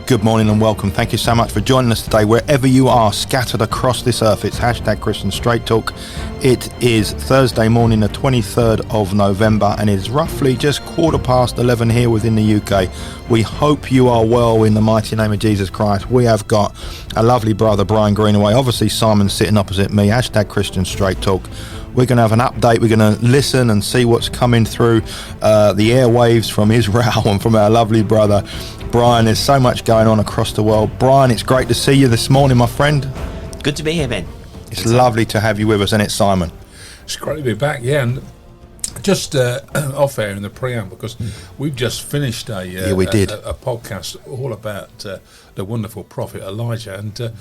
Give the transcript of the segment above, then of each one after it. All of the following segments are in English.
Good morning and welcome. Thank you so much for joining us today, wherever you are scattered across this earth. It's hashtag Christian Straight Talk. It is Thursday morning, the 23rd of November, and it's roughly just 11:15 here within the UK. We hope you are well in the mighty name of Jesus Christ. We have got a lovely brother, Brian Greenaway. Obviously, Simon sitting opposite me. Hashtag Christian Straight Talk. We're going to have an update. We're going to listen and see what's coming through the airwaves from Israel and from our lovely brother Brian. There's so much going on across the world. Brian, it's great to see you this morning, my friend. Good to be here, Ben. It's lovely to have you with us, and it's Simon. It's great to be back, yeah. And just off air in the preamble, because we've just finished a podcast all about the wonderful prophet Elijah. And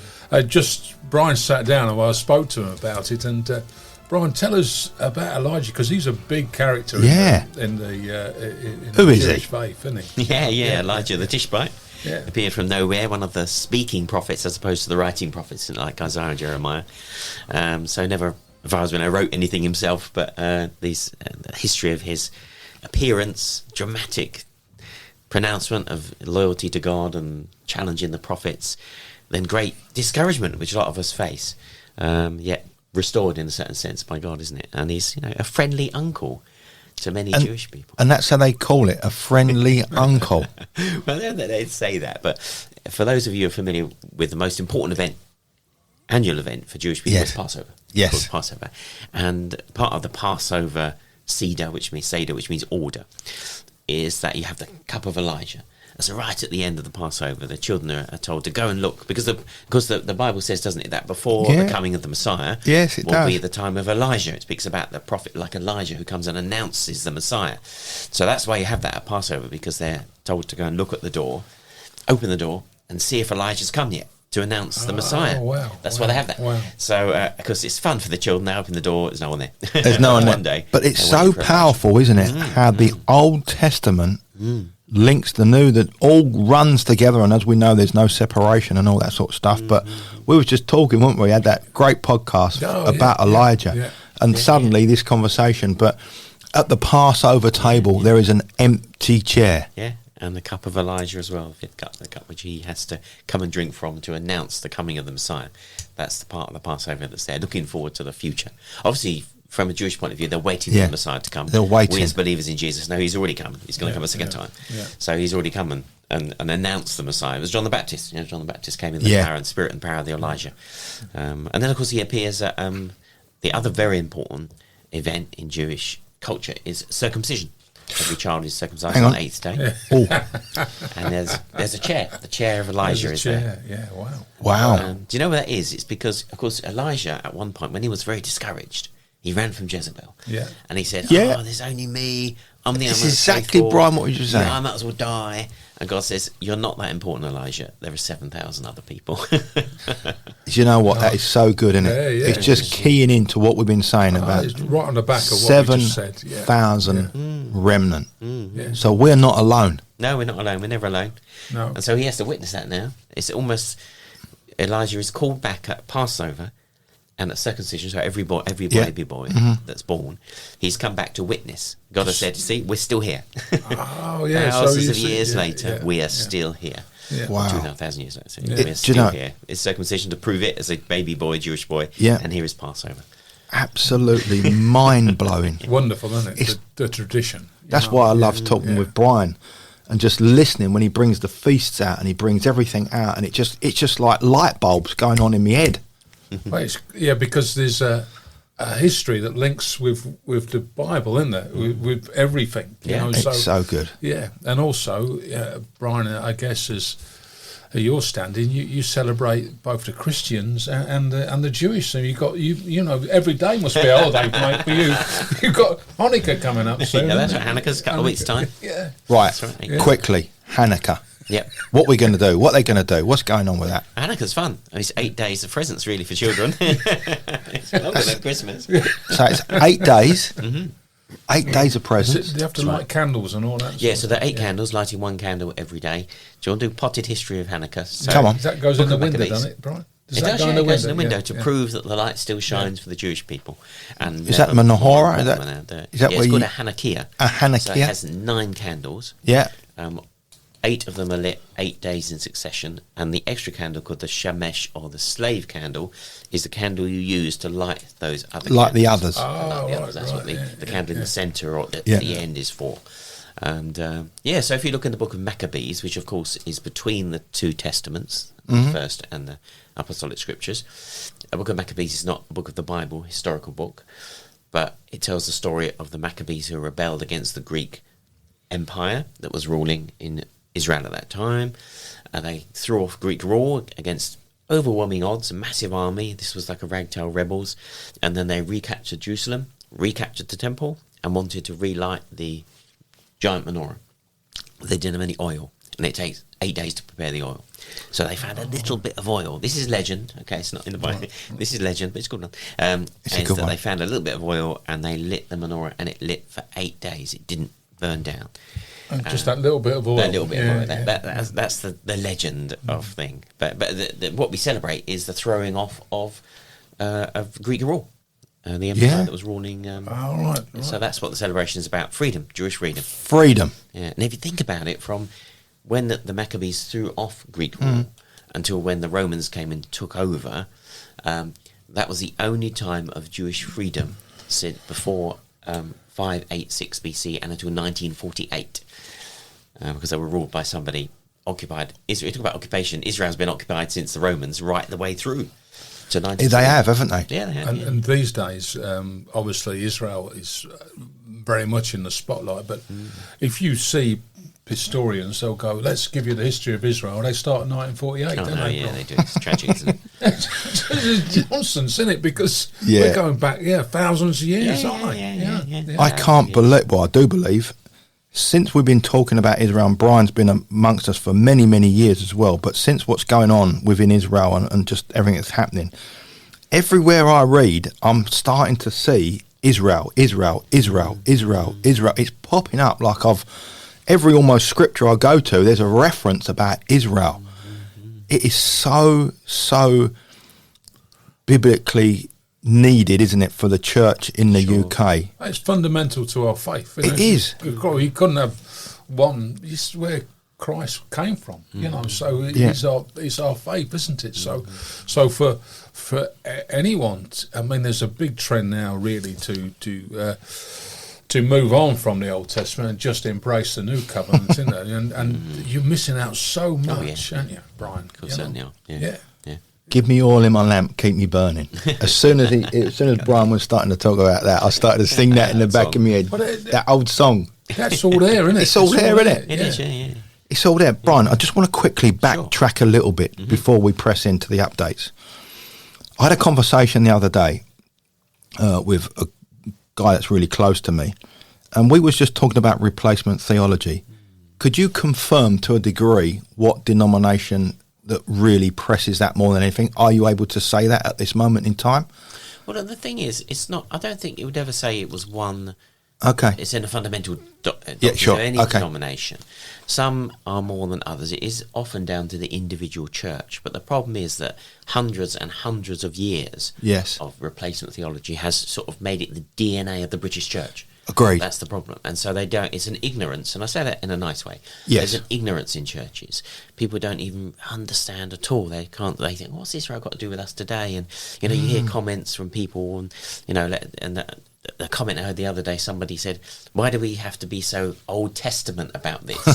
Brian sat down and I spoke to him about it. And Brian, tell us about Elijah, because he's a big character in the Jewish faith, isn't he? Yeah, Elijah the Tishbite. Yeah. Appeared from nowhere, one of the speaking prophets as opposed to the writing prophets like Isaiah and Jeremiah. So never, as far as when I wrote anything himself, but the history of his appearance, dramatic pronouncement of loyalty to God and challenging the prophets, then great discouragement, which a lot of us face, yet restored in a certain sense by God, isn't it? And he's, a friendly uncle to many Jewish people. And that's how they call it, a friendly uncle. Well, they say that, but for those of you who are familiar with the most important annual event for Jewish people, is Passover. Yes. It's called Passover. And part of the Passover Seder, which means order, is that you have the cup of Elijah. So right at the end of the Passover, the children are told to go and look, because the Bible says, doesn't it, that before the coming of the Messiah will be the time of Elijah. It speaks about the prophet like Elijah who comes and announces the Messiah. So that's why you have that at Passover, because they're told to go and look at the door, open the door, and see if Elijah's come yet to announce the Messiah. That's why they have that. Wow. So, because it's fun for the children, they open the door, there's no one there. There's no one there. But it's so powerful, isn't it, how the Old Testament links the new, that all runs together, and as we know, there's no separation and all that sort of stuff. But we were just talking, weren't we? We had that great podcast about Elijah, and suddenly this conversation. But at the Passover table, there is an empty chair. Yeah, and the cup of Elijah as well, the cup which he has to come and drink from to announce the coming of the Messiah. That's the part of the Passover that's there, looking forward to the future. Obviously, from a Jewish point of view, they're waiting for the Messiah to come. They're waiting. We as believers in Jesus know he's already come. He's going to come a second time. Yeah. So he's already come and announced the Messiah. It was John the Baptist. John the Baptist came in the power and spirit and power of the Elijah. And then, of course, he appears at the other very important event in Jewish culture is circumcision. Every child is circumcised on the 8th day. Yeah. And there's a chair. The chair of Elijah is there. Yeah, Wow. Do you know what that is? It's because, of course, Elijah, at one point, when he was very discouraged, he ran from Jezebel. Yeah. And he said, there's only me. I'm the only one. This is exactly, Brian, what you just saying. I might as well die. And God says, you're not that important, Elijah. There are 7,000 other people. You know what? That is so good, isn't it? Yeah. It's just keying into what we've been saying about it's right on the back of what we just said. 7,000 remnant. So we're not alone. No, we're not alone. We're never alone. No. And so he has to witness that now. It's almost, Elijah is called back at Passover and at circumcision, so every baby boy that's born, he's come back to witness. God has said, see, we're still here. Thousands of years later, we are still here. Yeah. Wow. 2,500 years later, we're still here. It's circumcision to prove it as a baby boy, Jewish boy, and here is Passover. Absolutely mind-blowing. Wonderful, isn't it? The tradition. That's why I love talking with Brian and just listening when he brings the feasts out and he brings everything out, and it's just like light bulbs going on in my head. Well, because there's a history that links with the Bible, isn't there? With everything. It's so good. Yeah, and also, Brian, I guess as you're standing, you celebrate both the Christians and the Jewish. So every day must be a holiday, mate, for you. You've got Hanukkah coming up soon. Yeah, that's right. Hanukkah's a couple of weeks' time. Yeah, right. Quickly, Hanukkah. Yep. What are we going to do? What are they going to do? What's going on with that? Hanukkah's fun. It's 8 days of presents, really, for children. It's longer than Christmas. So it's 8 days. 8 days of presents. Do you have to light candles and all that? Yeah, so there are 8 candles, lighting 1 candle every day. Do you want to do potted history of Hanukkah? So come on. That goes in the window, doesn't it, Brian? It does go in the window to prove that the light still shines for the Jewish people. And is that menorah? Is that it's called a Hanukkiah. A Hanukkiah? So it has 9 candles. Yeah. 8 of them are lit 8 days in succession, and the extra candle called the shamesh, or the slave candle, is the candle you use to light those other candles. The others. That's what the candle in the centre or at the end is for. And so if you look in the book of Maccabees, which of course is between the two testaments, the first and the apostolic scriptures, the book of Maccabees is not a book of the Bible, historical book, but it tells the story of the Maccabees who rebelled against the Greek Empire that was ruling in Israel at that time. They threw off Greek rule against overwhelming odds, a massive army. This was like a ragtag rebels. And then they recaptured Jerusalem, recaptured the temple, and wanted to relight the giant menorah. They didn't have any oil, and it takes 8 days to prepare the oil. So they found a little bit of oil. This is legend, okay? It's not in the Bible. This is legend, but it's good one. They found a little bit of oil, and they lit the menorah, and it lit for 8 days. It didn't burn down. And just that little bit of oil. That little bit of oil. That's the legend of thing. But what we celebrate is the throwing off of Greek rule. The empire that was ruling. Right. So that's what the celebration is about. Freedom, Jewish freedom. Freedom. Yeah. And if you think about it, from when the Maccabees threw off Greek rule until when the Romans came and took over, that was the only time of Jewish freedom since before 586 BC and until 1948, because they were ruled by somebody occupied. Israel. Talk about occupation. Israel's been occupied since the Romans right the way through. They have, haven't they? Yeah, they have. And these days, obviously, Israel is very much in the spotlight. But if you see historians, they'll go, let's give you the history of Israel. They start in 1948, don't they? Yeah, they do. It's tragic, isn't it? It's nonsense, isn't it? Because we're going back, thousands of years, aren't we? Yeah. I can't believe, well, I do believe, since we've been talking about Israel, and Brian's been amongst us for many, many years as well, but since what's going on within Israel and just everything that's happening, everywhere I read, I'm starting to see Israel. It's popping up like every almost scripture I go to, there's a reference about Israel. It is so biblically needed, isn't it, for the church in the UK? It's fundamental to our faith. It is. You couldn't have one. This is where Christ came from, So it's our faith, isn't it? So for anyone, I mean, there's a big trend now, really, to move on from the Old Testament and just embrace the New Covenant, isn't it? And you're missing out so much, aren't you, Brian? Of course, certainly are. Yeah. Give me oil in my lamp, keep me burning. As soon as Brian was starting to talk about that, I started to sing that in the back of my head. That old song. That's all there, isn't it? It's all there, isn't it? It is, yeah. It's all there. Brian, I just want to quickly backtrack a little bit before we press into the updates. I had a conversation the other day with a guy that's really close to me, and we was just talking about replacement theology. Could you confirm to a degree what denomination that really presses that more than anything? Are you able to say that at this moment in time? Well, the thing is, it's not. I don't think you would ever say it was one. Okay. It's in a fundamental doctrine of any denomination. Some are more than others. It is often down to the individual church. But the problem is that hundreds and hundreds of years of replacement theology has sort of made it the DNA of the British church. Agreed. That's the problem. And so they don't, it's an ignorance, and I say that in a nice way. Yes. There's an ignorance in churches. People don't even understand at all. They think, what's Israel got to do with us today? And, you hear comments from people, and, the comment I heard the other day, somebody said, why do we have to be so Old Testament about this?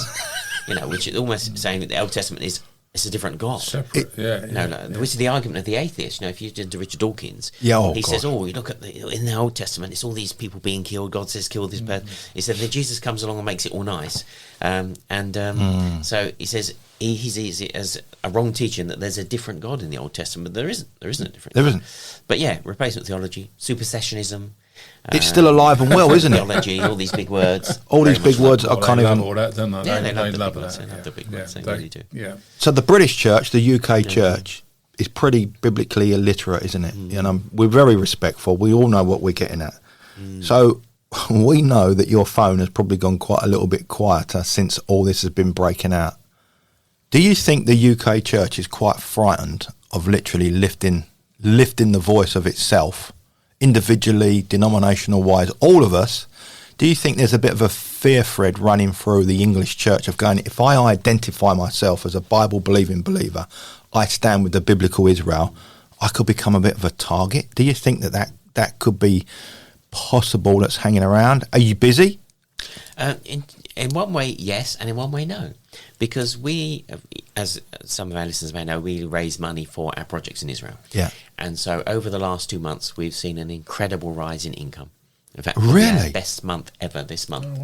Which is almost saying that the Old Testament is it's a different God. Separate, which is the argument of the atheist. If you did to Richard Dawkins, he says, you look at in the Old Testament, it's all these people being killed. God says, kill this person. He said, then Jesus comes along and makes it all nice. So he says, he sees it as a wrong teaching that there's a different God in the Old Testament. There isn't a different God. Isn't. But replacement theology, supersessionism. It's still alive and well, isn't it? Theology, all these big words. All these big words I can't even. All that, don't they? They love that. They love the big words. They really do. Yeah. So the British church, the UK church, is pretty biblically illiterate, isn't it? We're very respectful. We all know what we're getting at. So we know that your phone has probably gone quite a little bit quieter since all this has been breaking out. Do you think the UK church is quite frightened of literally lifting the voice of itself, individually, denominational wise, all of us? Do you think there's a bit of a fear thread running through the English church of going, if I identify myself as a Bible-believing believer, I stand with the biblical Israel, I could become a bit of a target. Do you think that could be possible that's hanging around? Are you busy? In one way, yes, and in one way, no. Because we, as some of our listeners may know, we raise money for our projects in Israel. Yeah. And so over the last 2 months, we've seen an incredible rise in income. In fact, really? Our best month ever this month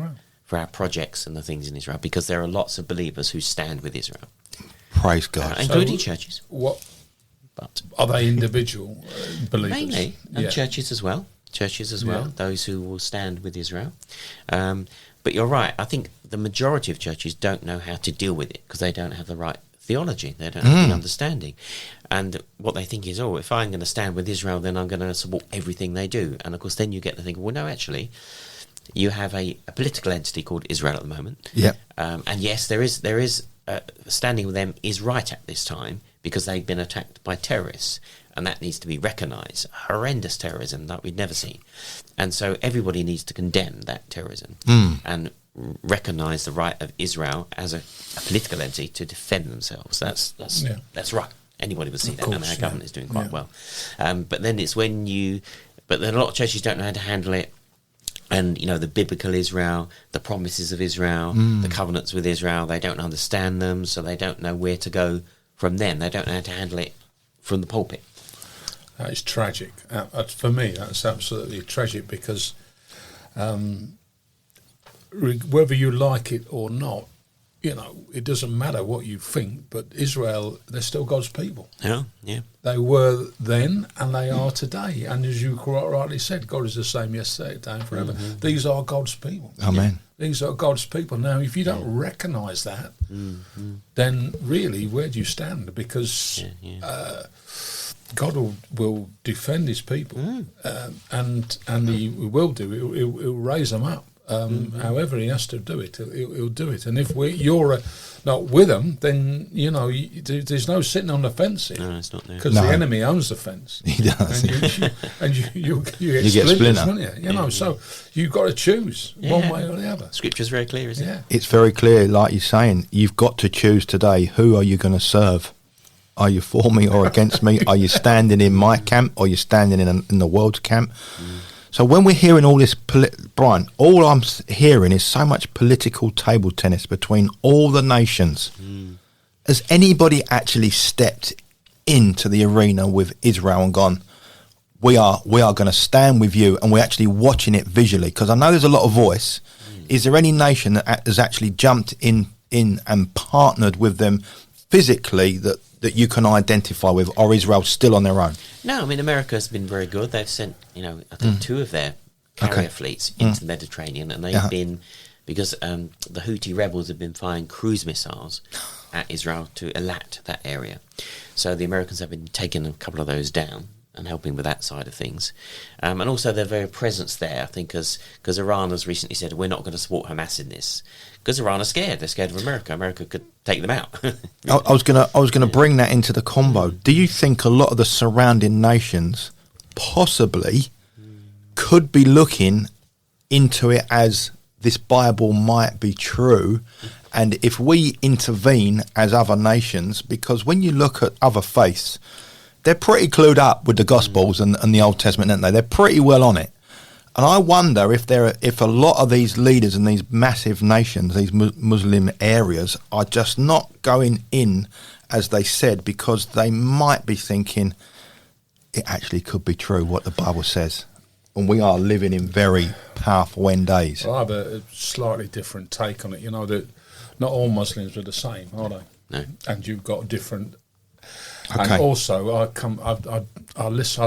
for our projects and the things in Israel, because there are lots of believers who stand with Israel. Praise God. Including churches. But are they individual believers? Mainly, and churches as well. Those who will stand with Israel. But you're right, I think the majority of churches don't know how to deal with it because they don't have the right theology, they don't have the understanding. And what they think is, if I'm going to stand with Israel, then I'm going to support everything they do. And of course, then you get to think, well, no, actually, you have a political entity called Israel at the moment. Yeah. And yes, there is standing with them is right at this time because they've been attacked by terrorists. And that needs to be recognised. Horrendous terrorism that we'd never seen. And so everybody needs to condemn that terrorism and recognise the right of Israel as a political entity to defend themselves. That's right. Anybody would see that, and our government is doing quite well. But then but then a lot of churches don't know how to handle it. And, the biblical Israel, the promises of Israel, the covenants with Israel, they don't understand them, so they don't know where to go from them. They don't know how to handle it from the pulpit. That is tragic. For me, that's absolutely tragic because whether you like it or not, it doesn't matter what you think, but Israel, they're still God's people. Yeah. They were then and they are today. And as you quite rightly said, God is the same yesterday, today and forever. Mm-hmm. These are God's people. Amen. These are God's people. Now, if you don't recognise that, then really, where do you stand? Because God will defend his people, and he will do. He'll raise them up. However he has to do it, he'll do it. And if you're not with them, then there's no sitting on the fence here. No, it's not there. Because the enemy owns the fence. He does. And you get splinters, won't you? So you've got to choose one way or the other. Scripture's very clear, isn't it? It's very clear, like you're saying. You've got to choose today. Who are you going to serve? Are you for me or against me? Are you standing in my camp or are you standing in the world's camp? So when we're hearing all this, Brian, all I'm hearing is so much political table tennis between all the nations. Has anybody actually stepped into the arena with Israel and gone, we are going to stand with you, and we're actually watching it visually? Because I know there's a lot of voice. Is there any nation that has actually jumped in and partnered with them physically that you can identify with, or Israel still on their own? No, I mean, America's been very good. They've sent, I think 2 of their carrier fleets into the Mediterranean, and they've been, because the Houthi rebels have been firing cruise missiles at Israel to Eilat, that area. So the Americans have been taking a couple of those down and helping with that side of things. And also their very presence there, I think, because Iran has recently said, we're not going to support Hamas in this. Because Iran are scared. They're scared of America. America could take them out. I was gonna bring that into the combo. Do you think a lot of the surrounding nations possibly could be looking into it as this Bible might be true, and if we intervene as other nations, because when you look at other faiths, they're pretty clued up with the Gospels and the Old Testament, aren't they? They're pretty well on it. And I wonder if a lot of these leaders in these massive nations, these Muslim areas, are just not going in as they said, because they might be thinking it actually could be true what the Bible says. And we are living in very powerful end days. Well, I have a slightly different take on it. That not all Muslims are the same, are they? No. And you've got different. Okay. And also, I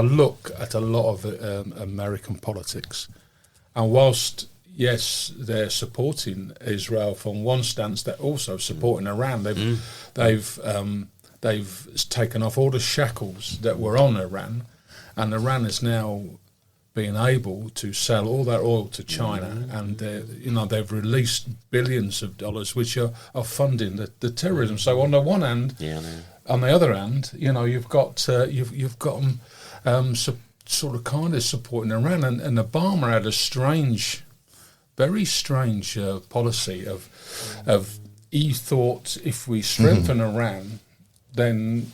look at a lot of American politics, and whilst yes, they're supporting Israel from one stance, they're also supporting Iran. They've taken off all the shackles that were on Iran, and Iran is now being able to sell all their oil to China, and they've released billions of dollars, which are funding the terrorism. So on the one hand, on the other hand, you've got them sort of kind of supporting Iran, and Obama had a strange very strange policy of he thought if we strengthen Iran, then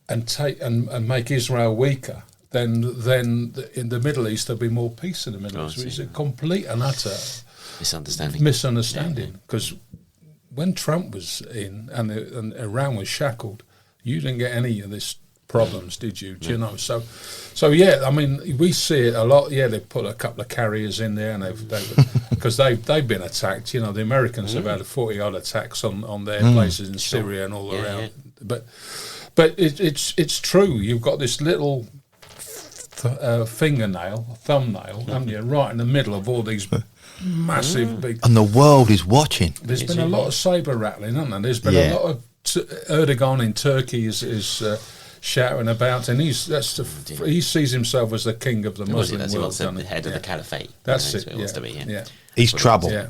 and make Israel weaker, then in the Middle East there'll be more peace in the Middle East. It's a complete and utter misunderstanding. Because when Trump was in and Iran was shackled, you didn't get any of this problems, did you? Do you know? So yeah, I mean, we see it a lot. Yeah, they put a couple of carriers in there, and because they've been attacked. You know, the Americans have had 40-odd attacks on their places in Syria and all around. But it's true. You've got this little thumbnail, haven't you, right in the middle of all these massive big. And the world is watching. There's been a lot of saber rattling, hasn't there? There's been a lot of Erdogan in Turkey is shouting about, and he sees himself as the king of the Muslim world. He wants the head of the caliphate. That's it. What he wants to be. Yeah. He's trouble. Yeah.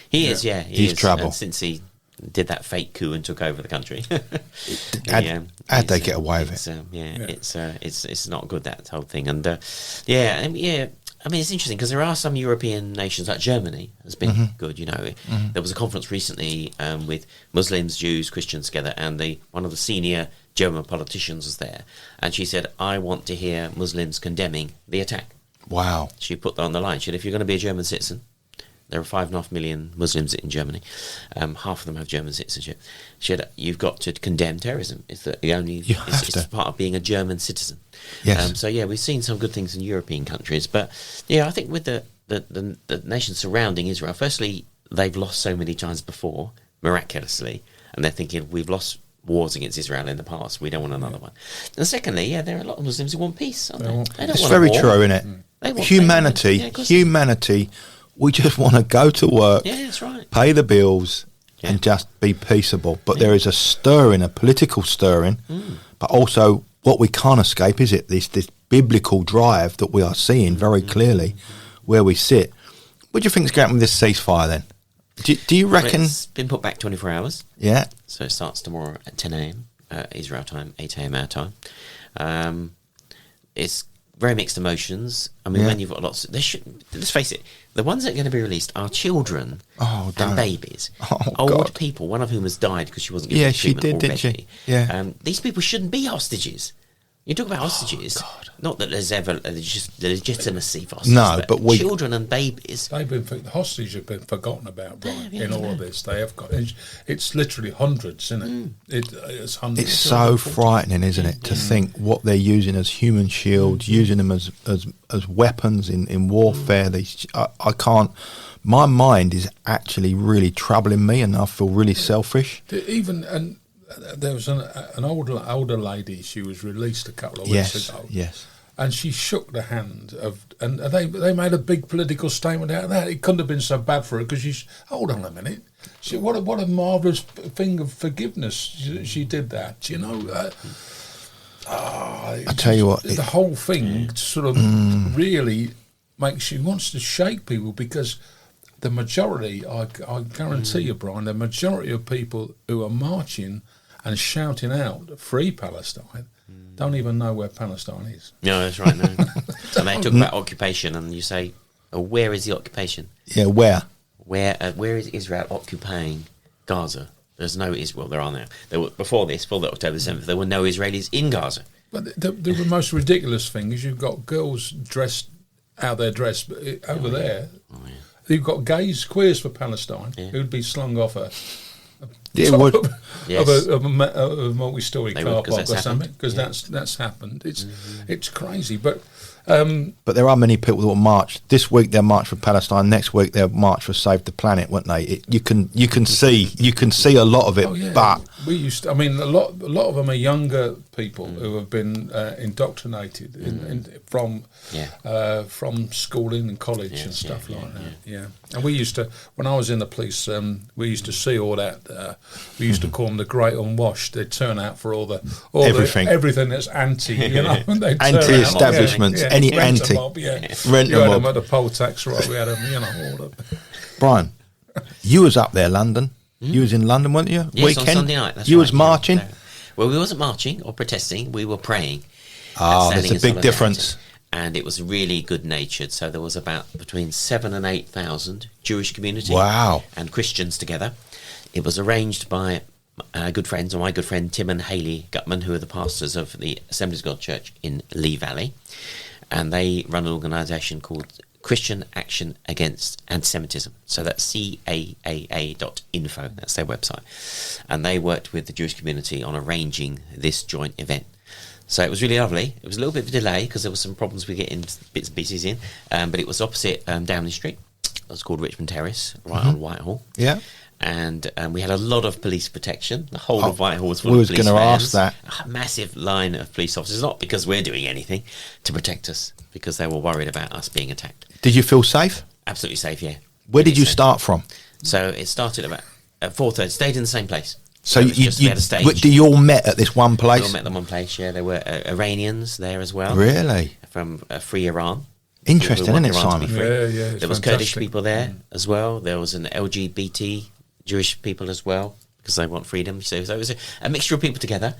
He is. Yeah, he's trouble. And since he did that fake coup and took over the country, how'd they get away with it? It's not good, that whole thing. And I mean, it's interesting because there are some European nations, like Germany has been good. You know, there was a conference recently with Muslims, Jews, Christians together, and one of the senior German politicians was there, and she said, "I want to hear Muslims condemning the attack." Wow! She put that on the line. She said, "If you're going to be a German citizen, there are 5.5 million Muslims in Germany. Half of them have German citizenship. She said, you've got to condemn terrorism. It's part of being a German citizen." Yes. So we've seen some good things in European countries, but I think with the nations surrounding Israel, firstly, they've lost so many times before, miraculously, and they're thinking, we've lost wars against Israel in the past, we don't want another one. And secondly, there are a lot of Muslims who want peace, aren't they? They don't it's want very a war. true, isn't it? Humanity, we just want to go to work, that's right, pay the bills, and just be peaceable. But there is a political stirring, but also what we can't escape is this biblical drive that we are seeing very clearly where we sit. What do you think is going on with this ceasefire then? Do you reckon... It's been put back 24 hours. Yeah. So it starts tomorrow at 10 a.m. Israel time, 8 a.m. our time. It's very mixed emotions. I mean, when you've got lots... let's face it, the ones that are going to be released are children and babies. Old people, one of whom has died because she wasn't given treatment already. Didn't she? Yeah. These people shouldn't be hostages. You talk about hostages, not that there's ever just the legitimacy for hostages. No, but children and babies. The hostages have been forgotten about, Brian, in all of this. They have got. It's literally hundreds, isn't it? It's hundreds. It's so frightening, isn't it, to think what they're using as human shields, using them as weapons in warfare. I can't. My mind is actually really troubling me, and I feel really selfish. There was an older lady. She was released a couple of weeks ago. Yes. And she shook the hand of, and they made a big political statement out of that. It couldn't have been so bad for her because hold on a minute. What a marvelous thing of forgiveness. She did that. You know. I tell you what, the whole thing sort of really she wants to shake people because. The majority, I guarantee you, Brian, the majority of people who are marching and shouting out, "Free Palestine," don't even know where Palestine is. No, that's right. No. And they talk about occupation, and you say, where is the occupation? Yeah, where? Where is Israel occupying Gaza? There's no Israel. There are now. Before the October 7th, there were no Israelis in Gaza. But the most ridiculous thing is you've got girls dressed out their dress over there. Oh, yeah. You've got gays, queers for Palestine, who'd be slung off a multi-story car park or something, because that's happened. It's crazy, but there are many people that will march. This week they'll march for Palestine. Next week they'll march for Save the Planet, won't they? You can see a lot of it, but we used to, I mean, a lot of them are younger people who have been indoctrinated from schooling and college and stuff like that. Yeah, and we used to, when I was in the police, we used to see all that. We used to call them the Great Unwashed. They'd turn out for everything that's anti, you know, anti-establishments, any anti. Rent them up at the poll tax, right? We had them, you know, all the. Brian, you was up there, London. You was in London, weren't you? Yes, on Sunday night. That's you was marching. Well, we wasn't marching or protesting. We were praying. There's a big difference. and it was really good-natured. So there was about between 7,000 and 8,000 Jewish community and Christians together. It was arranged by my good friend Tim and Hayley Gutman, who are the pastors of the Assemblies of God Church in Lee Valley, and they run an organisation called Christian Action Against Anti-Semitism. So that's CAAA.info. That's their website. And they worked with the Jewish community on arranging this joint event. So it was really lovely. It was a little bit of a delay because there were some problems with getting bits and pieces in, but it was opposite Downing Street. It was called Richmond Terrace, right on Whitehall. Yeah. And we had a lot of police protection. The whole of Whitehall was full of police vans. We was going to ask that. A massive line of police officers, not because we're doing anything to protect us, because they were worried about us being attacked. Did you feel safe? Absolutely safe, yeah. Where did you start from? So it started about at 4:30. Stayed in the same place. So you all met at this one place? We all met at one place, yeah. There were Iranians there as well. Really? From Free Iran. Interesting, isn't it, Simon? Yeah, there was Kurdish people there as well. There was an LGBT Jewish people as well, because they want freedom. So it was a mixture of people together.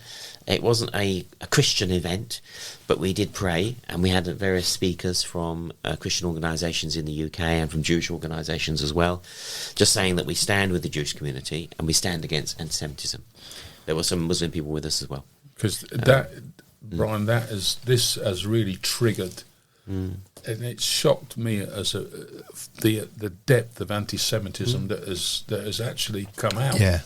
It wasn't a Christian event, but we did pray, and we had various speakers from Christian organisations in the UK and from Jewish organisations as well, just saying that we stand with the Jewish community and we stand against anti-Semitism. There were some Muslim people with us as well. Because Brian, this has really triggered, and it shocked me as the depth of anti-Semitism that has actually come out. Yeah.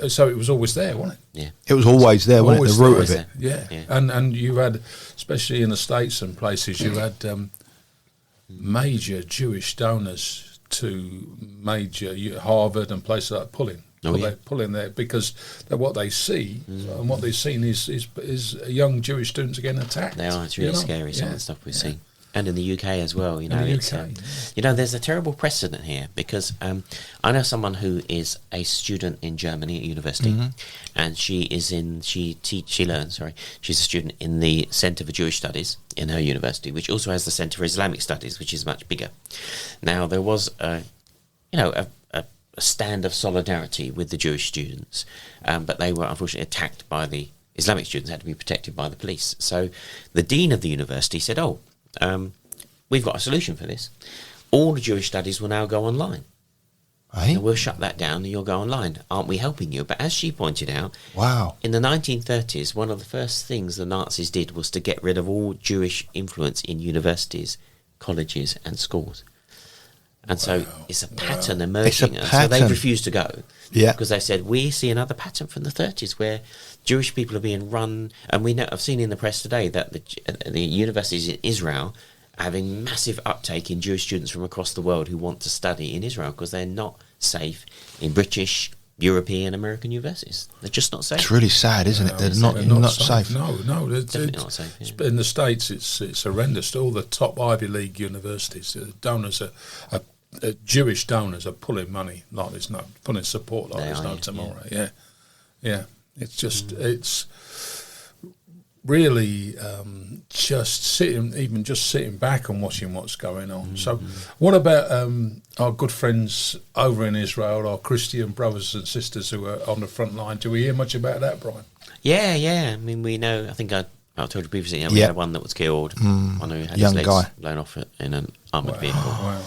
So it was always there, wasn't it? Yeah. It was always there, wasn't it? The root of it. Yeah. And you had, especially in the States and places, you had major Jewish donors to major Harvard and places like pulling there because what they see and what they've seen is young Jewish students getting attacked. They are. It's really scary, some of the stuff we've seen. And in the UK as well, there's a terrible precedent here because I know someone who is a student in Germany at university, and she's a student in the Centre for Jewish Studies in her university, which also has the Centre for Islamic Studies, which is much bigger. Now there was a stand of solidarity with the Jewish students, but they were unfortunately attacked by the Islamic students, had to be protected by the police. So the dean of the university said, we've got a solution for this. All the Jewish studies will now go online. Right. And we'll shut that down and you'll go online. Aren't we helping you? But as she pointed out, in the 1930s, one of the first things the Nazis did was to get rid of all Jewish influence in universities, colleges and schools. And so it's a pattern emerging. And so they've refused to go. Yeah. Because they said, we see another pattern from the 30s where Jewish people are being run. And we know, I've seen in the press today that the universities in Israel are having massive uptake in Jewish students from across the world who want to study in Israel because they're not safe in British, European, American universities. They're just not safe. It's really sad, isn't it? They're not safe. No, definitely not safe. Yeah. In the States, it's horrendous. All the top Ivy League universities, donors Jewish donors are pulling money like there's no, pulling support like there's no tomorrow. Yeah. It's just it's really just sitting back and watching what's going on. So, what about our good friends over in Israel, our Christian brothers and sisters who are on the front line? Do we hear much about that, Brian? Yeah. I mean, we know. I think I told you previously. We had one that was killed. One who had his legs blown off in an armoured vehicle. Wow.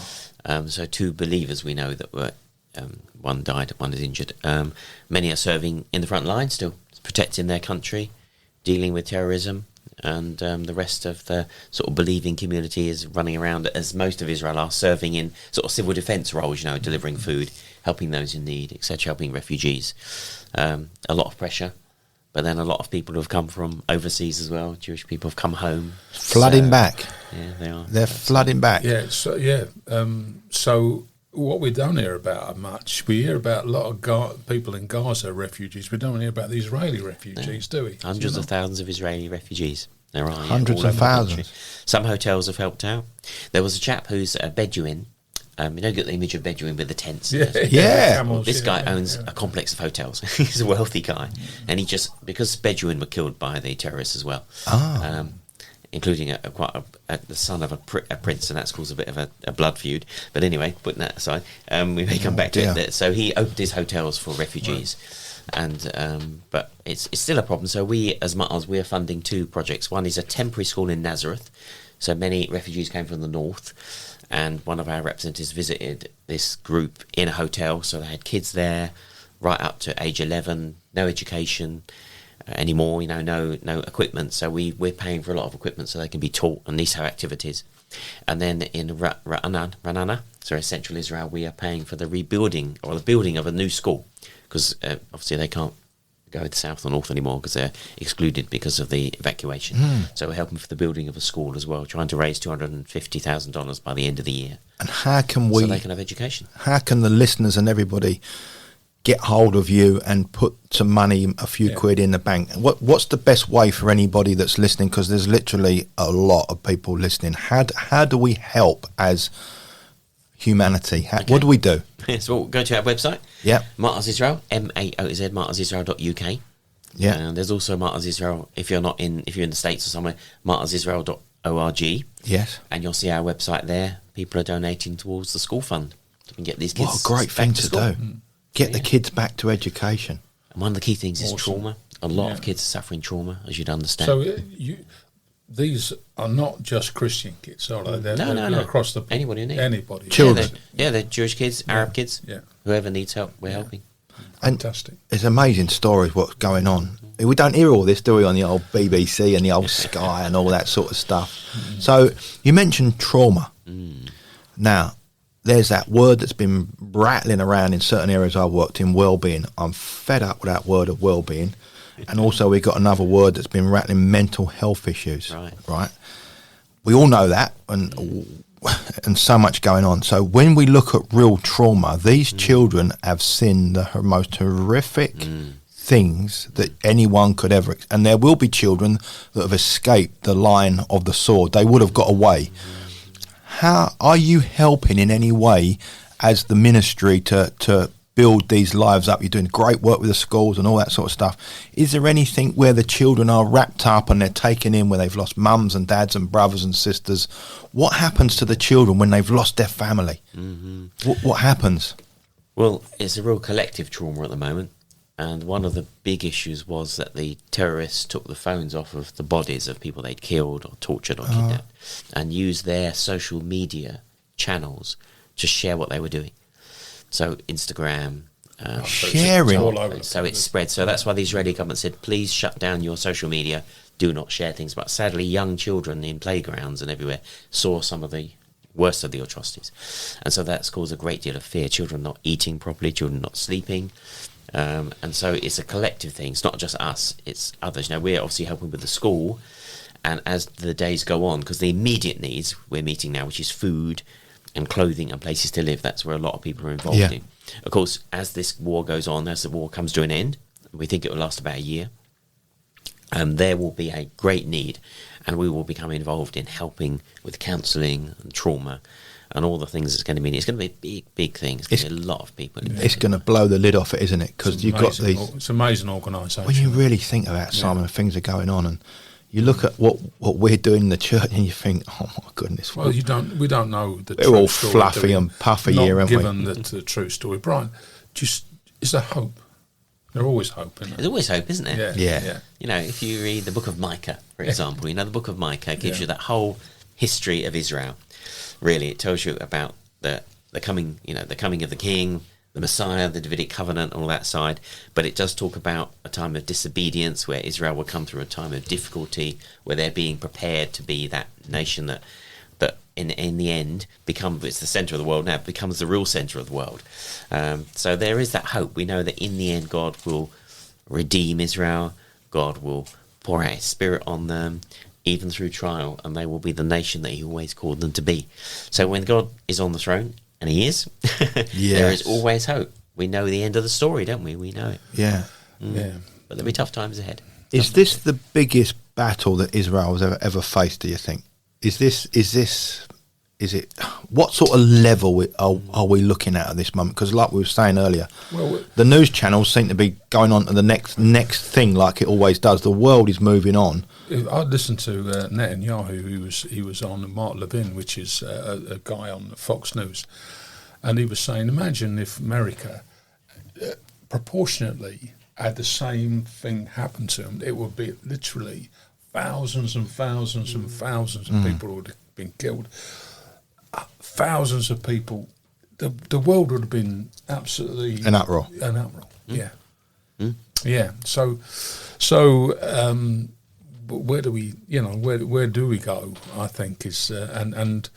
So 2 believers we know that were one died, one is injured. Many are serving in the front line still, protecting their country, dealing with terrorism, and the rest of the sort of believing community is running around, as most of Israel are, serving in sort of civil defence roles, delivering food, helping those in need, etc., helping refugees. A lot of pressure, but then a lot of people who have come from overseas as well. Jewish people have come home. Flooding back. Yeah, they are. They're flooding back. Yeah, so what we don't hear about much, we hear about a lot of people in Gaza, refugees. We don't hear about the Israeli refugees, do we? Hundreds of thousands of Israeli refugees. There are. Hundreds of thousands. Some hotels have helped out. There was a chap who's a Bedouin. Get the image of Bedouin with the tents. Yeah. Well, this guy owns a complex of hotels. He's a wealthy guy. And because Bedouin were killed by the terrorists as well. Including the son of a prince, and that's caused a bit of a blood feud. But anyway, putting that aside, we may come back to it. So he opened his hotels for refugees. And but it's still a problem. So we, as Maoz, we are funding 2 projects. One is a temporary school in Nazareth. So many refugees came from the north, and one of our representatives visited this group in a hotel. So they had kids there right up to age 11, no education anymore, no equipment. So we're paying for a lot of equipment so they can be taught and these have activities. And then in Ra'anana, central Israel, we are paying for the rebuilding or the building of a new school, because obviously they can't go to south or north anymore because they're excluded because of the evacuation. So we're helping for the building of a school as well, trying to raise $250,000 by the end of the year. And how can we... So they can have education. How can the listeners and everybody get hold of you and put some money, a few quid in the bank? What's the best way for anybody that's listening? Because there's literally a lot of people listening. How do we help as humanity? What do we do? So we'll go to our website. Yeah. Maoz Israel, MAOZ, maozisrael.uk. Yeah. And there's also Maoz Israel, if you're in the States or somewhere, maozisrael.org. Yes. And you'll see our website there. People are donating towards the school fund. So we can get these kids. What a great thing to do. Get the kids back to education. And one of the key things is trauma. A lot of kids are suffering trauma, as you'd understand. So these are not just Christian kids, are they? No. Across the board. Anybody in need. Anybody. Children. They're Jewish kids, Arab kids. Yeah. Whoever needs help, we're helping. And fantastic. It's amazing stories what's going on. We don't hear all this, do we, on the old BBC and the old Sky and all that sort of stuff. So you mentioned trauma. Now, there's that word that's been rattling around in certain areas I've worked in, well-being. I'm fed up with that word of well-being. And also we've got another word that's been rattling, mental health issues. Right? We all know that, and so much going on. So when we look at real trauma, these children have seen the most horrific things that anyone could ever... And there will be children that have escaped the line of the sword. They would have got away. How are you helping in any way as the ministry to build these lives up? You're doing great work with the schools and all that sort of stuff. Is there anything where the children are wrapped up and they're taken in, where they've lost mums and dads and brothers and sisters? What happens to the children when they've lost their family? What happens? Well, it's a real collective trauma at the moment. And one of the big issues was that the terrorists took the phones off of the bodies of people they'd killed or tortured or kidnapped and used their social media channels to share what they were doing. So Instagram, sharing, all over. So it spread. So that's why the Israeli government said, please shut down your social media, do not share things. But sadly, young children in playgrounds and everywhere saw some of the worst of the atrocities. And so that's caused a great deal of fear. Children not eating properly, children not sleeping. And so it's a collective thing. It's not just us, it's others. Now, we're obviously helping with the school. And as the days go on, because the immediate needs we're meeting now, which is food and clothing and places to live, that's where a lot of people are involved in. Of course, as this war goes on, as the war comes to an end, we think it will last about a year, and there will be a great need, and we will become involved in helping with counselling and trauma and all the things it's going to mean. It's going to be a big thing. It's going to be a lot of people. It's going to blow the lid off it, isn't it? Because you've got these... It's an amazing organisation. When you really think about Simon, things are going on, and you look at what we're doing in the church, and you think, oh my goodness. Well, we don't know the they're true all story, fluffy and puffy not here, haven't we? given the true story. Brian, is there hope? There's always hope, isn't there? There's always hope, isn't there? Yeah. If you read the book of Micah, for example, the book of Micah gives you that whole history of Israel. Really, it tells you about the coming, the coming of the king, the Messiah, the Davidic covenant, all that side. But it does talk about a time of disobedience where Israel will come through a time of difficulty, where they're being prepared to be that nation that in the end it's the centre of the world now, it becomes the real centre of the world. So there is that hope. We know that in the end God will redeem Israel, God will pour out his spirit on them, even through trial, and they will be the nation that he always called them to be. So when God is on the throne, and he is, there is always hope. We know the end of the story, don't we? We know it. Yeah. But there'll be tough times ahead. Is this the biggest battle that Israel has ever faced, do you think? Is it, what sort of level are we looking at this moment? Because like we were saying earlier, the news channels seem to be going on to the next thing like it always does. The world is moving on. I listened to Netanyahu, he was on Mark Levin, which is a guy on Fox News, and he was saying, imagine if America proportionately had the same thing happen to them, it would be literally thousands and thousands and thousands of people would have been killed. Thousands of people. The world would have been absolutely an uproar. Yeah. Yeah. So where do we, where do we go? I think is and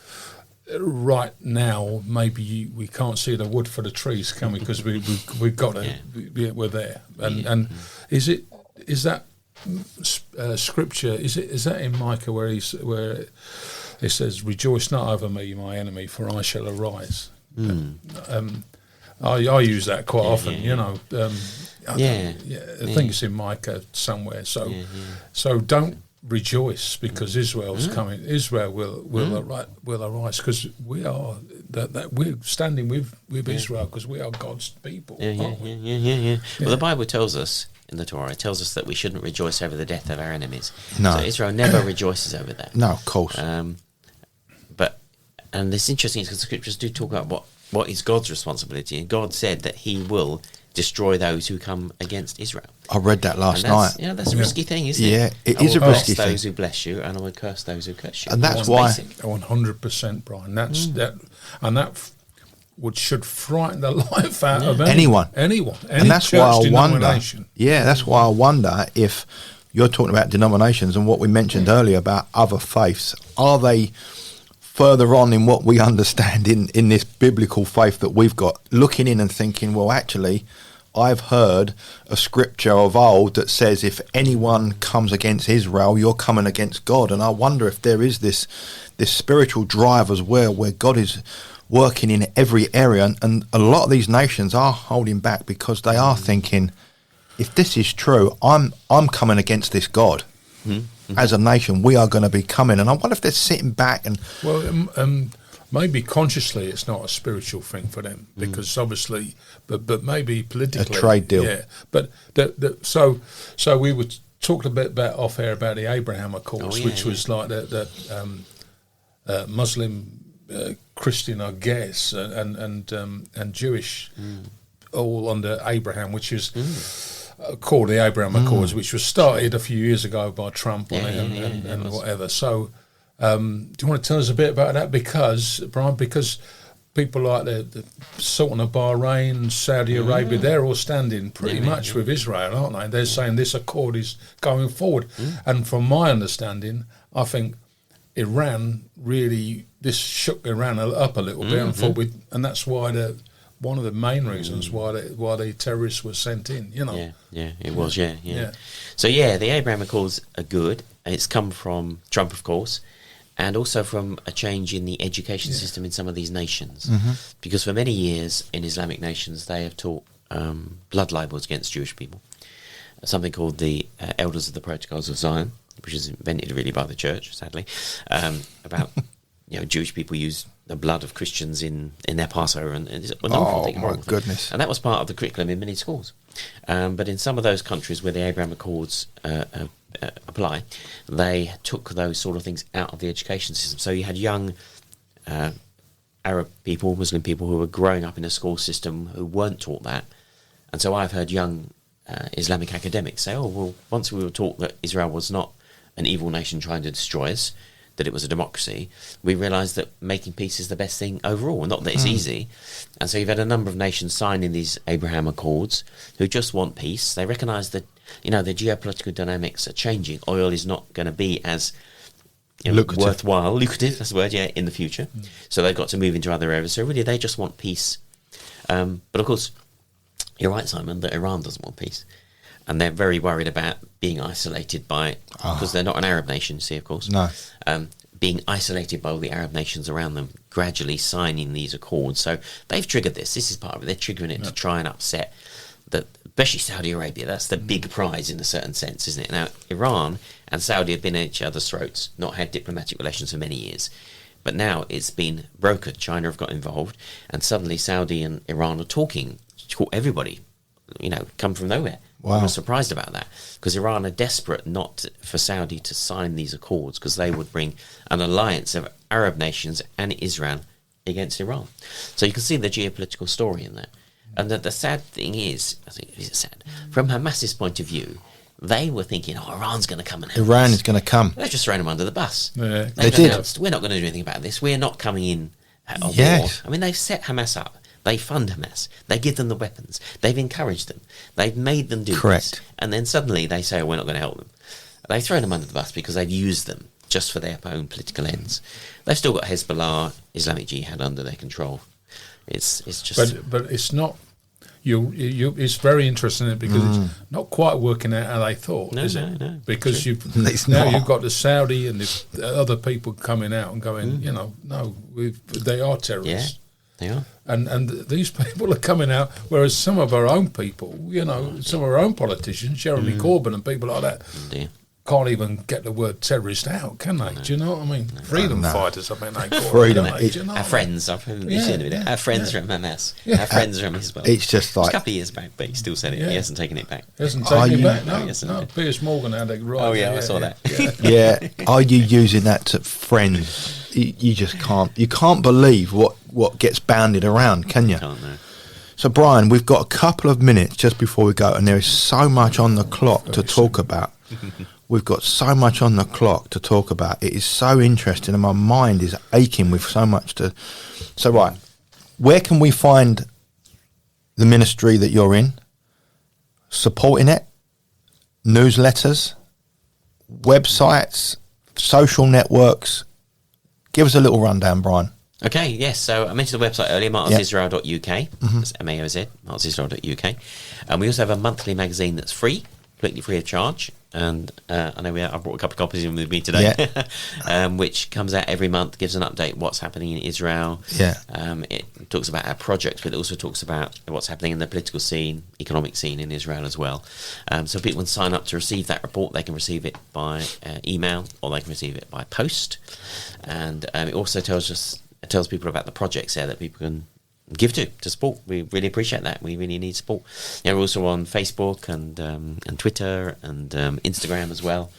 right now maybe we can't see the wood for the trees, can we? Because we've got to. We're there. And is that scripture? Is that in Micah where it says, "Rejoice not over me, my enemy, for I shall arise." I use that quite often, I think it's in Micah somewhere. So don't rejoice because Israel's coming. Israel will arise because we are that we're standing with Israel because we are God's people. Yeah. Well, the Bible tells us in the Torah, it tells us that we shouldn't rejoice over the death of our enemies. No, so Israel never rejoices over that. No, of course. And it's interesting because the scriptures do talk about what is God's responsibility, and God said that He will destroy those who come against Israel. I read that last night. Yeah, that's a risky thing, isn't it? Yeah, it is a risky thing. I will bless those who bless you, and I will curse those who curse you. And that's why 100%, Brian. That's that, and that should frighten the life out of anyone. Any and that's why I wonder. Yeah, that's why I wonder if you're talking about denominations and what we mentioned earlier about other faiths. Are they further on in what we understand in this biblical faith that we've got, looking in and thinking, well, actually, I've heard a scripture of old that says if anyone comes against Israel, you're coming against God. And I wonder if there is this spiritual drive as well, where God is working in every area. And a lot of these nations are holding back because they are thinking, if this is true, I'm coming against this God. As a nation, we are going to be coming, and I wonder if they're sitting back and maybe consciously it's not a spiritual thing for them because obviously, but maybe politically a trade deal. Yeah, but so we were talking a bit about off air about the Abraham Accords, which was like the Muslim, Christian, I guess, and Jewish, all under Abraham, which is. Called the Abraham Accords, which was started a few years ago by Trump and whatever. So, do you want to tell us a bit about that? Because people like the Sultan of Bahrain, Saudi Arabia, they're all standing pretty much with Israel, aren't they? They're saying this accord is going forward. And from my understanding, I think Iran this shook Iran up a little bit, and that's why one of the main reasons why the terrorists were sent in, Yeah, it was, yeah. So, the Abraham Accords are good. It's come from Trump, of course, and also from a change in the education system in some of these nations. Because for many years in Islamic nations, they have taught blood libels against Jewish people. Something called the Elders of the Protocols of Zion, which is invented really by the church, sadly, about... Jewish people use the blood of Christians in their Passover, and it's an awful thing. My goodness! And that was part of the curriculum in many schools. But in some of those countries where the Abraham Accords apply, they took those sort of things out of the education system. So you had young Arab people, Muslim people, who were growing up in a school system who weren't taught that. And so I've heard young Islamic academics say, once we were taught that Israel was not an evil nation trying to destroy us, that it was a democracy, we realised that making peace is the best thing overall, not that it's easy. And so you've had a number of nations signing these Abraham Accords who just want peace. They recognise that, the geopolitical dynamics are changing. Oil is not going to be as lucrative, that's the word, in the future. So they've got to move into other areas. So really they just want peace. But of course, you're right, Simon, that Iran doesn't want peace. And they're very worried about being isolated because they're not an Arab nation, see, of course. No. Being isolated by all the Arab nations around them, gradually signing these accords. So they've triggered this. This is part of it. They're triggering it to try and upset, especially Saudi Arabia. That's the big prize in a certain sense, isn't it? Now, Iran and Saudi have been at each other's throats, not had diplomatic relations for many years. But now it's been brokered. China have got involved. And suddenly Saudi and Iran are talking. Everybody, come from nowhere. Wow. I was surprised about that because Iran are desperate not for Saudi to sign these accords because they would bring an alliance of Arab nations and Israel against Iran. So you can see the geopolitical story in that. And the sad thing is, I think it is sad, from Hamas's point of view, they were thinking, Iran's going to come and help Iran us. is going to come. They've just thrown them under the bus. Yeah. They did. Announced, we're not going to do anything about this. We're not coming in at a war. Yes. I mean, they've set Hamas up. They fund Hamas. They give them the weapons. They've encouraged them. They've made them do Correct. this. And then suddenly they say, we're not going to help them. They've thrown them under the bus because they've used them just for their own political ends. They've still got Hezbollah, Islamic Jihad under their control. It's just... But it's not... it's very interesting because it's not quite working out how they thought, is it? No. Because you've got the Saudi and the other people coming out and going, they are terrorists. Yeah, they are. And these people are coming out, whereas some of our own people, some of our own politicians, Jeremy Corbyn and people like that, can't even get the word terrorist out, can they? Do you know what I mean? Freedom fighters, I mean, they call Freedom. it. Our friends, I've seen it. Our friends from Hamas. Our friends from Hezbollah. It's just like... a couple of years back, but he still said it. Yeah. He hasn't taken it back. He hasn't taken it back, No, he hasn't. no. Piers Morgan had it right. Oh, yeah, I saw that. Yeah, are you using that to friends? You just can't. You can't believe what gets bounded around, can you? Can't, no. So, Brian, we've got a couple of minutes just before we go, and there is so much on the clock to talk about. We've got so much on the clock to talk about. It is so interesting, and my mind is aching with so much to... So, right, where can we find the ministry that you're in? Supporting it? Newsletters? Websites? Social networks? Give us a little rundown, Brian. Okay, yes. So I mentioned the website earlier, maozisrael.uk. That's MAOZ, maozisrael.uk. And we also have a monthly magazine that's free, completely free of charge. And I know I brought a couple of copies in with me today, which comes out every month, gives an update what's happening in Israel. Yeah. It talks about our projects, but it also talks about what's happening in the political scene, economic scene in Israel as well. So people can sign up to receive that report. They can receive it by email, or they can receive it by post. And it also tells people about the projects there that people can give to support. We really appreciate that. We really need support. We're also on Facebook and Twitter and Instagram as well.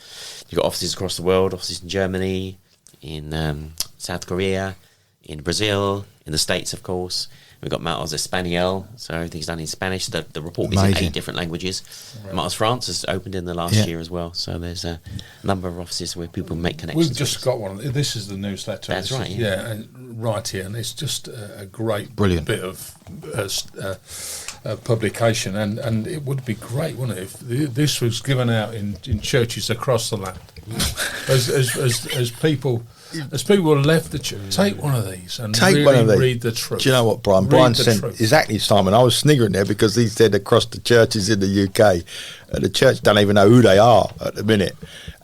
You've got offices across the world, offices in Germany, in South Korea, in Brazil, in the States, of course. We've got Maoz Espanol, so everything's done in Spanish. The report is in 8 different languages. Right. Maoz France has opened in the last year as well, so there's a number of offices where people make connections. We've just got one. This is the newsletter. That's right. And right here, and it's just a great bit of publication, and it would be great, wouldn't it, if this was given out in churches across the land, as people. As people left the church, take one of these and really read the truth. Do you know what, Brian? Brian said exactly, Simon. I was sniggering there because he said across the churches in the UK, the church don't even know who they are at the minute.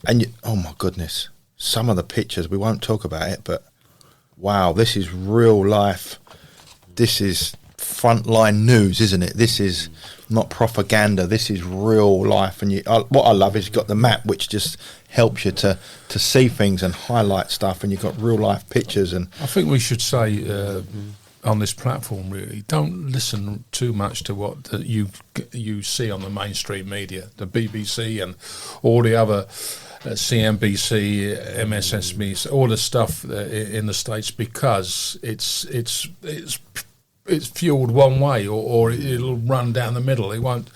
And oh my goodness, some of the pictures, we won't talk about it, but wow, this is real life. This is frontline news, isn't it? This is not propaganda. This is real life. And what I love is you've got the map, which just helps you to see things and highlight stuff, and you've got real life pictures. And I think we should say on this platform, really, don't listen too much to what you see on the mainstream media, the BBC and all the other CNBC, MSNBC, all the stuff in the States, because it's fueled one way, or it'll run down the middle. It won't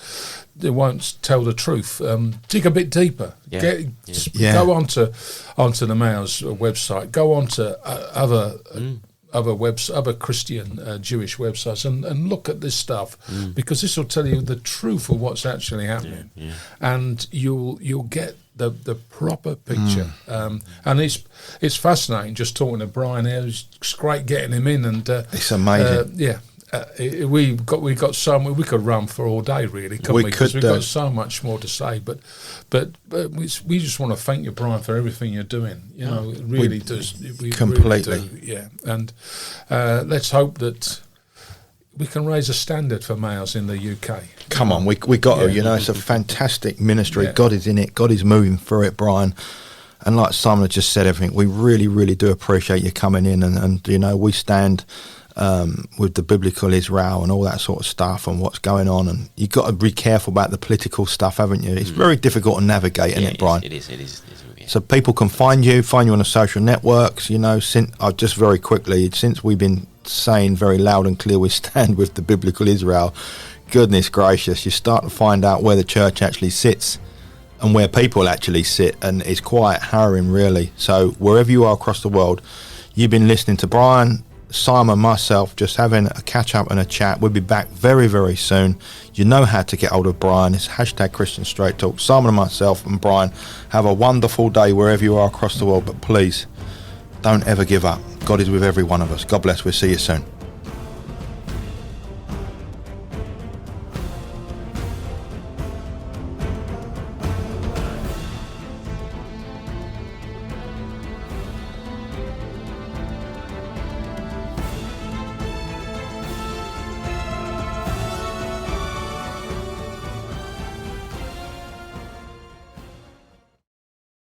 tell the truth. Dig a bit deeper. Go onto the Maoz website. Go onto other Christian Jewish websites and look at this stuff, because this will tell you the truth of what's actually happening, and you'll get the proper picture. And it's fascinating just talking to Brian here. It's great getting him in, and it's amazing. We got so much. We could run for all day, really, couldn't we? Because we've got so much more to say. But we just want to thank you, Brian, for everything you're doing. It really does. We completely. Really do, yeah. And let's hope that we can raise a standard for Maoz in the UK. Come on, we got to. It's a fantastic ministry. Yeah. God is in it. God is moving through it, Brian. And like Simon just said, everything. We really, really do appreciate you coming in, and we stand with the biblical Israel and all that sort of stuff and what's going on, and you've got to be careful about the political stuff, haven't you? It's very difficult to navigate, isn't it, Brian? It is. So people can find you on the social networks, since just very quickly, since we've been saying very loud and clear we stand with the biblical Israel, goodness gracious, you start to find out where the church actually sits and where people actually sit, and it's quite harrowing, really. So wherever you are across the world, you've been listening to Brian, Simon, myself, just having a catch up and a chat. We'll be back very, very soon. You know how to get hold of Brian. It's hashtag Christian Straight Talk. Simon and myself and Brian, have a wonderful day wherever you are across the world, but please don't ever give up. God is with every one of us. God bless. We'll see you soon.